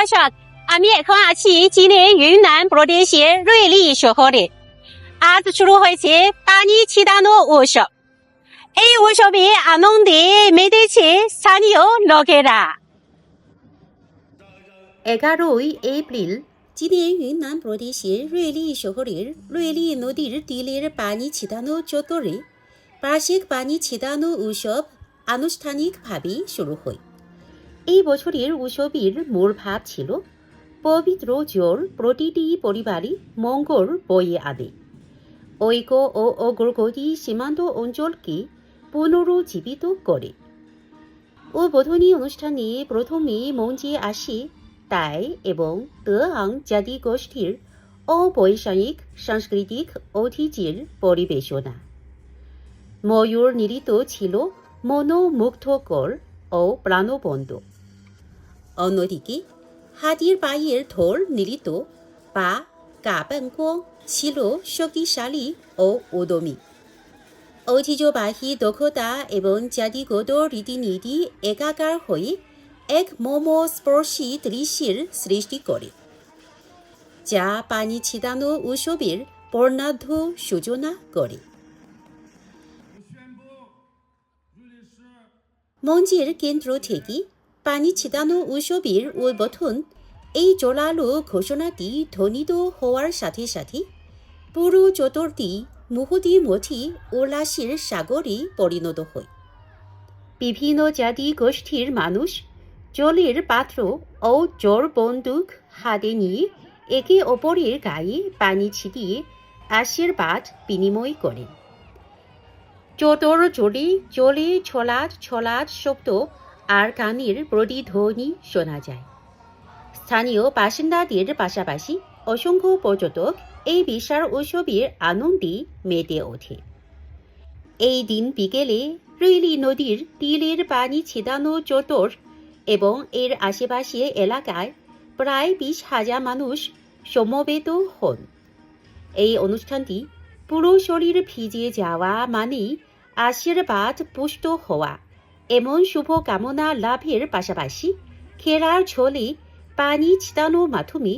দর্শক, আমি এখন আছি চীনের ইউনান প্রদেশের রুইলি শহরে। আজ শুরু হয়েছে পানি ছিটানো উৎসব। এই উৎসবে আনন্দে মেতেছে স্থানীয় লোকেরা। 11ই এপ্রিল চীনের ইউনান প্রদেশের রুইলি শহরের রুইলি নদীর তীরের পানি ছিটানো চত্বরে বার্ষিক পানি ছিটানো উৎসব আনুষ্ঠানিকভাবে শুরু হয়। এই বছরের উৎসবের মূল ভাব ছিল পবিত্র জল প্রতিটি পরিবারে মঙ্গল বয়ে আনে, ঐক্য ও অগ্রগতি সীমান্ত অঞ্চলকে পুনরুজ্জীবিত করে। উদ্বোধনী অনুষ্ঠানে প্রথমে মঞ্চে আসে তাই এবং দেআং জাতিগোষ্ঠীর অবৈষয়িক সাংস্কৃতিক ঐতিহ্যের পরিবেশনা। ময়ূর নৃত্য ছিল মনোমুগ্ধকর ও প্রাণবন্ত। অন্যদিকে হাতির পায়ের ঢোল নৃত্য বা কাবানগোং ছিল শক্তিশালী ও উদ্যমী। ঐতিহ্যবাহী দক্ষতা এবং জাতিগত রীতিনীতি একাকার হয়ে এক মর্মস্পর্শী দৃশ্যের সৃষ্টি করে, যা পানি ছিটানো উৎসবের বর্ণাঢ্য সূচনা করে। মঞ্চের কেন্দ্র থেকে পানি ছিটানো উৎসবের উদ্বোধন এই জোরালো ঘোষণাটি ধ্বনিত হওয়ার সাথে সাথে পুরো চত্বরটি মুহূর্তের উল্লাসের সাগরে পরিণত হয়। বিভিন্ন জাতি গোষ্ঠীর মানুষ জলের পাত্র ও জল বন্দুক হাতে নিয়ে একে অপরের গায়ে পানি ছিটিয়ে আশীর্বাদ বিনিময় করে। চত্বর জুড়ে জলে ছলাৎ ছলাৎ শব্দ আর গানের প্রতিধ্বনি শোনা যায়। স্থানীয় বাসিন্দাদের পাশাপাশি অসংখ্য পর্যটক এই বিশাল উৎসবের আনন্দে মেতে ওঠে। এই দিন বিকেলে রুইলি নদীর তীরের পানি ছিটানো চত্বর এবং এর আশেপাশে এলাকায় প্রায় 20,000 মানুষ সমবেত হন। এই অনুষ্ঠানটি পুরো শরীর ভিজে যাওয়া মানে আশীর্বাদ পুষ্ট হওয়া এমন শুভ কামনা লাভের পাশাপাশি খেলার ছলে পানি ছিটানোর মাধ্যমে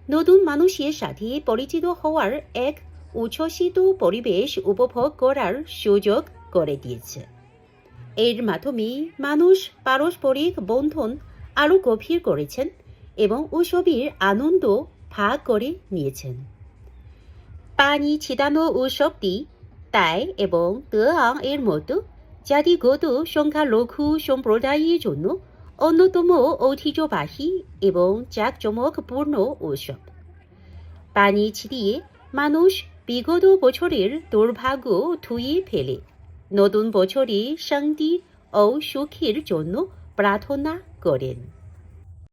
নতুন মানুষের সাথে পরিচিত হওয়ার এক উচ্ছ্বসিত পরিবেশ উপভোগ করার সুযোগ করে দিয়েছে। এর মাধ্যমে মানুষ পারস্পরিক বন্ধন আরও গভীর করেছেন এবং উৎসবের আনন্দ ভাগ করে নিয়েছেন। পানি ছিটানো উৎসবটি তাই এবং দেআং এর মতো জাতিগত সংখ্যালঘু সম্প্রদায়ের জন্য অন্যতম ঐতিহ্যবাহী এবং জাঁকজমকপূর্ণ উৎসব। পানি ছিটিয়ে মানুষ বিগত বছরের দুর্ভাগ্য ধুয়ে ফেলে নতুন বছরে শান্তি ও সুখের জন্য প্রার্থনা করেন।